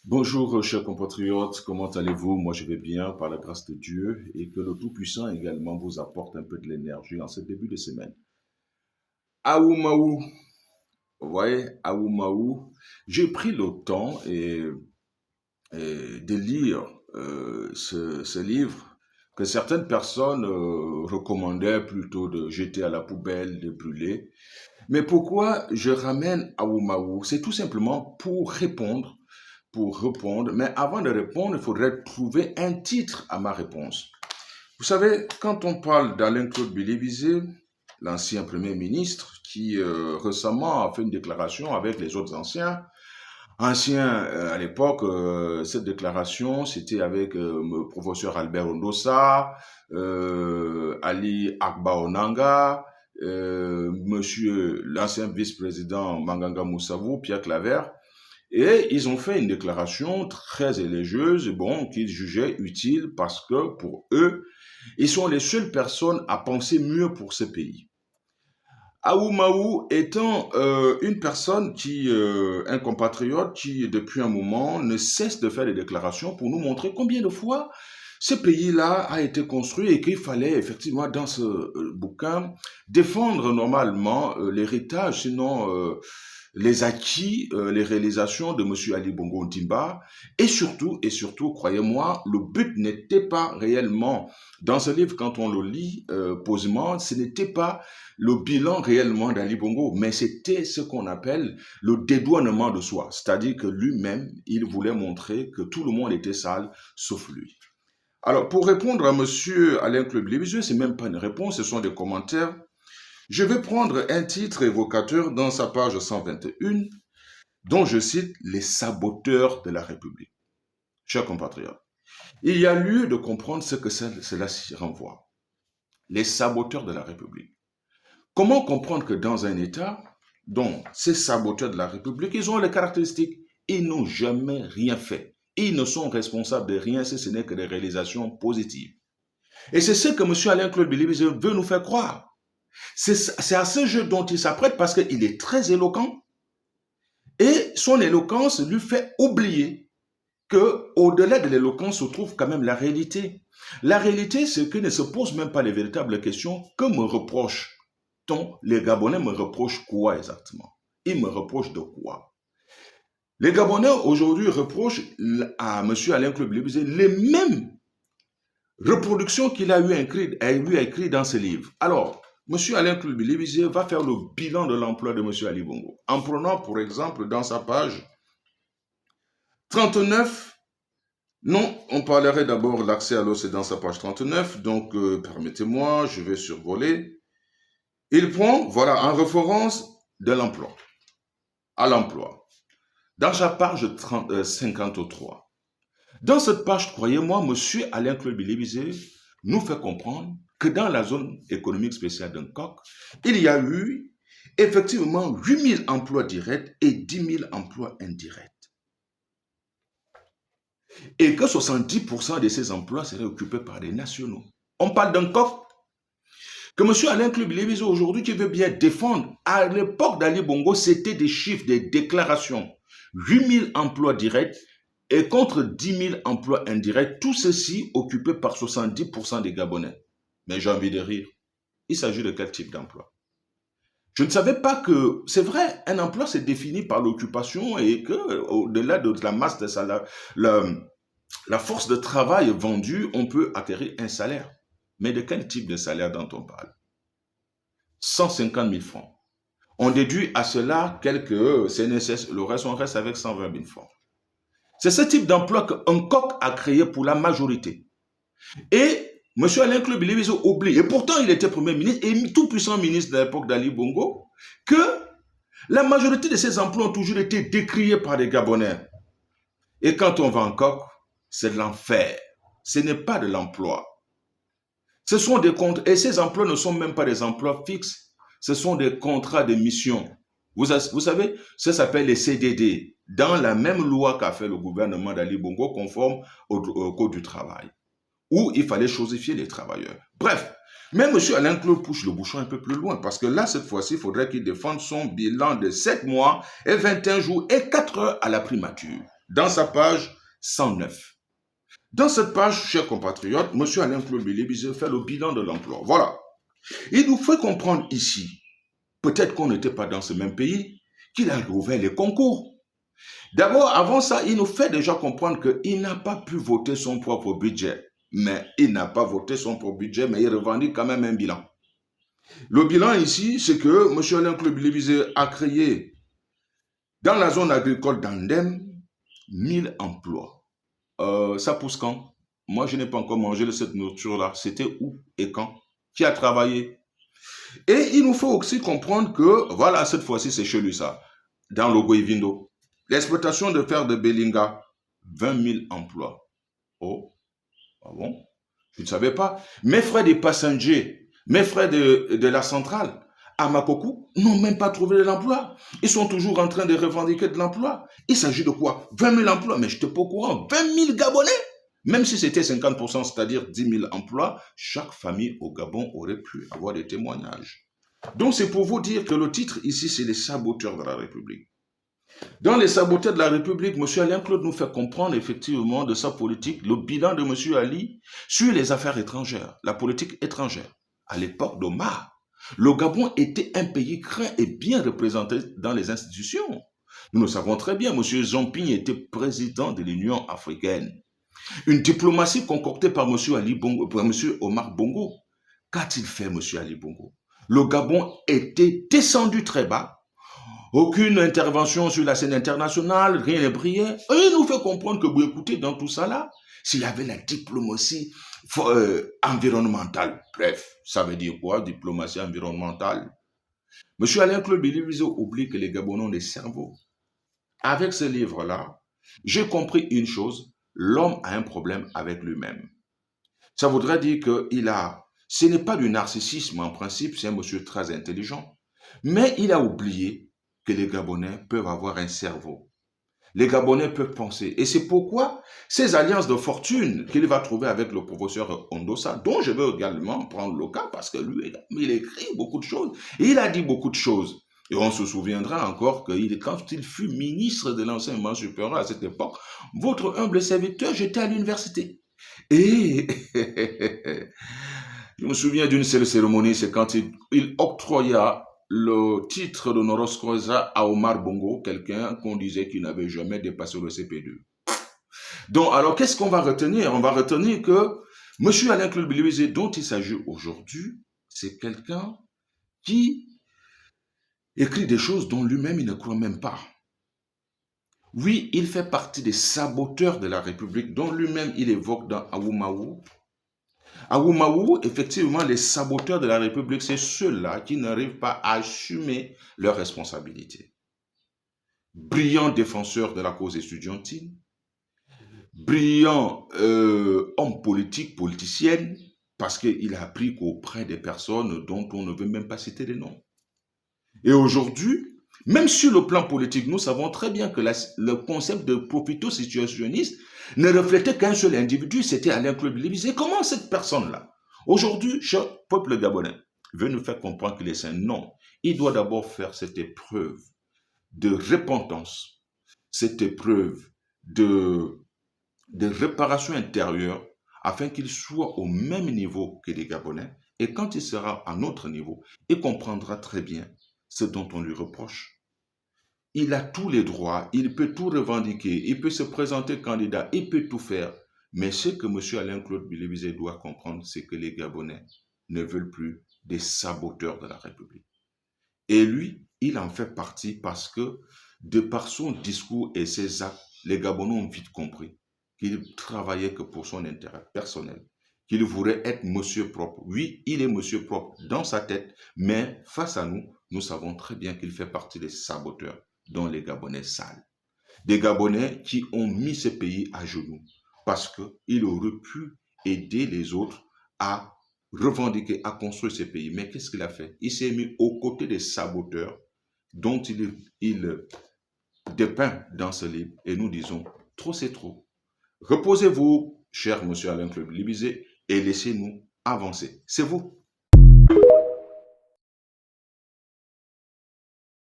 Bonjour, chers compatriotes, comment allez-vous? Moi, je vais bien par la grâce de Dieu et que le Tout-Puissant également vous apporte un peu de l'énergie en ce début de semaine. Aoumaou, vous voyez, Aoumaou, j'ai pris le temps et de lire ce livre que certaines personnes recommandaient plutôt de jeter à la poubelle, de brûler. Mais pourquoi je ramène Aoumaou? C'est tout simplement pour répondre, mais avant de répondre, il faudrait trouver un titre à ma réponse. Vous savez, quand on parle d'Alain-Claude Bélévisé, l'ancien Premier ministre, qui récemment a fait une déclaration avec les autres anciens à l'époque, cette déclaration, c'était avec le professeur Albert Ondossa, Ali Akba Onanga, monsieur l'ancien vice-président Manganga Moussavou, Pierre Claver, et ils ont fait une déclaration très élogieuse, bon, qu'ils jugeaient utile parce que pour eux, ils sont les seules personnes à penser mieux pour ce pays. Aoumaou étant une personne un compatriote qui, depuis un moment, ne cesse de faire des déclarations pour nous montrer combien de fois ce pays-là a été construit et qu'il fallait effectivement, dans ce bouquin, défendre normalement l'héritage, sinon les acquis, les réalisations de Monsieur Ali Bongo Ondimba. Et surtout, croyez-moi, le but n'était pas réellement, dans ce livre, quand on le lit posément, ce n'était pas le bilan réellement d'Ali Bongo, mais c'était ce qu'on appelle le dédouanement de soi. C'est-à-dire que lui-même, il voulait montrer que tout le monde était sale, sauf lui. Alors, pour répondre à Monsieur Alain Club Lévisieux, c'est même pas une réponse, ce sont des commentaires. Je vais prendre un titre évocateur dans sa page 121, dont je cite les saboteurs de la République. Chers compatriotes, il y a lieu de comprendre ce que cela s'y renvoie. Les saboteurs de la République. Comment comprendre que dans un État dont ces saboteurs de la République, ils ont les caractéristiques, ils n'ont jamais rien fait. Ils ne sont responsables de rien si ce n'est que des réalisations positives. Et c'est ce que M. Alain-Claude Bélévisé veut nous faire croire. C'est à ce jeu dont il s'apprête parce qu'il est très éloquent et son éloquence lui fait oublier que au-delà de l'éloquence se trouve quand même la réalité. La réalité, c'est qu'il ne se pose même pas les véritables questions. Que me reproche-t-on? Les Gabonais me reprochent quoi exactement? Ils me reprochent de quoi? Les Gabonais aujourd'hui reprochent à M. Alain-Claude Bélévisé les mêmes reproductions qu'il a eu écrit dans ce livre. Alors, M. Alain-Claude Bélévisé va faire le bilan de l'emploi de M. Ali Bongo en prenant, pour exemple, dans sa page 39, non, on parlerait d'abord de l'accès à l'eau, c'est dans sa page 39, donc permettez-moi, je vais survoler. Il prend, voilà, en référence de l'emploi, à l'emploi, dans sa page 53. Dans cette page, croyez-moi, M. Alain-Claude Bélévisé nous fait comprendre que dans la zone économique spéciale d'Uncock, il y a eu effectivement 8 000 emplois directs et 10 000 emplois indirects. Et que 70% de ces emplois seraient occupés par des nationaux. On parle d'Uncock que M. Alain-Claude Bélévisé aujourd'hui qui veut bien défendre. À l'époque d'Ali Bongo, c'était des chiffres, des déclarations. 8 000 emplois directs et contre 10 000 emplois indirects, tout ceci occupé par 70% des Gabonais. Mais j'ai envie de rire. Il s'agit de quel type d'emploi? Je ne savais pas que, c'est vrai, un emploi c'est défini par l'occupation et que, au-delà de la masse de salaire, la force de travail vendue, on peut acquérir un salaire. Mais de quel type de salaire dont on parle? 150 000 francs. On déduit à cela quelques CNSS, le reste, on reste avec 120 000 francs. C'est ce type d'emploi qu'un coq a créé pour la majorité. Et M. Alain-Claude Bélévisé oublie, et pourtant il était Premier ministre et tout puissant ministre de l'époque d'Ali Bongo, que la majorité de ces emplois ont toujours été décriés par les Gabonais. Et quand on va en coq, c'est de l'enfer. Ce n'est pas de l'emploi. Ce sont des contrats, et ces emplois ne sont même pas des emplois fixes, ce sont des contrats de mission. Vous savez, ça s'appelle les CDD, dans la même loi qu'a fait le gouvernement d'Ali Bongo, conforme au Code du travail, où il fallait chosifier les travailleurs. Bref, mais M. Alain-Claude pousse le bouchon un peu plus loin, parce que là, cette fois-ci, il faudrait qu'il défende son bilan de 7 mois et 21 jours et 4 heures à la primature. dans sa page 109. Dans cette page, chers compatriotes, M. Alain-Claude Billy-Bizet fait le bilan de l'emploi. Voilà. Il nous fait comprendre ici, peut-être qu'on n'était pas dans ce même pays, qu'il a ouvert les concours. D'abord, avant ça, il nous fait déjà comprendre qu'il n'a pas pu voter son propre budget. Mais il n'a pas voté son propre budget, mais il revendique quand même un bilan. Le bilan ici, c'est que M. Alain-Claude Billy-Bizet a créé dans la zone agricole d'Andem 1000 emplois. Ça pousse quand? Moi, je n'ai pas encore mangé de cette nourriture-là. C'était où et quand? Qui a travaillé? Et il nous faut aussi comprendre que, voilà, cette fois-ci, c'est chez lui ça, dans le Goïvindo. L'exploitation de fer de Belinga, 20 000 emplois. Oh, ah bon? Je ne savais pas. Mes frères des passagers, mes frères de la centrale, à Makokou, n'ont même pas trouvé de l'emploi. Ils sont toujours en train de revendiquer de l'emploi. Il s'agit de quoi? 20 000 emplois, mais je n'étais pas au courant. 20 000 Gabonais? Même si c'était 50%, c'est-à-dire 10 000 emplois, chaque famille au Gabon aurait pu avoir des témoignages. Donc c'est pour vous dire que le titre ici, c'est les saboteurs de la République. Dans les saboteurs de la République, M. Alain-Claude nous fait comprendre effectivement de sa politique, le bilan de M. Ali sur les affaires étrangères, la politique étrangère. À l'époque d'Omar, le Gabon était un pays craint et bien représenté dans les institutions. Nous le savons très bien, M. Zomping était président de l'Union africaine. Une diplomatie concoctée par M. Ali Bongo, par M. Omar Bongo. Qu'a-t-il fait, M. Ali Bongo? Le Gabon était descendu très bas. Aucune intervention sur la scène internationale, rien ne brillait. Et il nous fait comprendre que, vous écoutez, dans tout ça là, s'il y avait la diplomatie environnementale, bref, ça veut dire quoi, diplomatie environnementale? Monsieur Alain-Claude Billy-Bizet oublie que les Gabonais ont des cerveaux. Avec ce livre-là, j'ai compris une chose, l'homme a un problème avec lui-même. Ça voudrait dire ce n'est pas du narcissisme en principe, c'est un monsieur très intelligent, mais il a oublié que les Gabonais peuvent avoir un cerveau. Les Gabonais peuvent penser. Et c'est pourquoi ces alliances de fortune qu'il va trouver avec le professeur Ondossa, dont je veux également prendre le cas parce que lui, il écrit beaucoup de choses. Et il a dit beaucoup de choses. Et on se souviendra encore que quand il fut ministre de l'enseignement supérieur à cette époque, votre humble serviteur, j'étais à l'université. Et je me souviens d'une seule cérémonie, c'est quand il octroya le titre d'honoris causa à Omar Bongo, quelqu'un qu'on disait qu'il n'avait jamais dépassé le CP2. Donc, alors, qu'est-ce qu'on va retenir? On va retenir que M. Alain-Claude Billy-Bizet, dont il s'agit aujourd'hui, c'est quelqu'un qui écrit des choses dont lui-même il ne croit même pas. Oui, il fait partie des saboteurs de la République, dont lui-même il évoque dans Aoumaou. Aoumaou, effectivement, les saboteurs de la République, c'est ceux-là qui n'arrivent pas à assumer leurs responsabilités. Brillants défenseurs de la cause estudiantine, brillants hommes politiques, politiciennes, parce qu'il a appris qu'auprès des personnes dont on ne veut même pas citer les noms. Et aujourd'hui, même sur le plan politique, nous savons très bien que le concept de profito-situationniste ne reflétait qu'un seul individu, c'était Alain-Claude Billy-Bizet. Comment cette personne-là, aujourd'hui, cher peuple gabonais, veut nous faire comprendre qu'il est saint? Non, il doit d'abord faire cette épreuve de repentance, cette épreuve de réparation intérieure, afin qu'il soit au même niveau que les Gabonais. Et quand il sera à notre niveau, il comprendra très bien ce dont on lui reproche. Il a tous les droits, il peut tout revendiquer, il peut se présenter candidat, il peut tout faire. Mais ce que M. Alain-Claude Billy-Bizet doit comprendre, c'est que les Gabonais ne veulent plus des saboteurs de la République. Et lui, il en fait partie parce que, de par son discours et ses actes, les Gabonais ont vite compris qu'il travaillait que pour son intérêt personnel, qu'il voulait être monsieur propre. Oui, il est monsieur propre dans sa tête, mais face à nous, nous savons très bien qu'il fait partie des saboteurs, dont les Gabonais sales. Des Gabonais qui ont mis ce pays à genoux parce qu'il aurait pu aider les autres à revendiquer, à construire ce pays. Mais qu'est-ce qu'il a fait? Il s'est mis aux côtés des saboteurs dont il dépeint dans ce livre. Et nous disons, trop c'est trop. Reposez-vous, cher monsieur Alain-Claude Billy-Bizet, et laissez-nous avancer. C'est vous.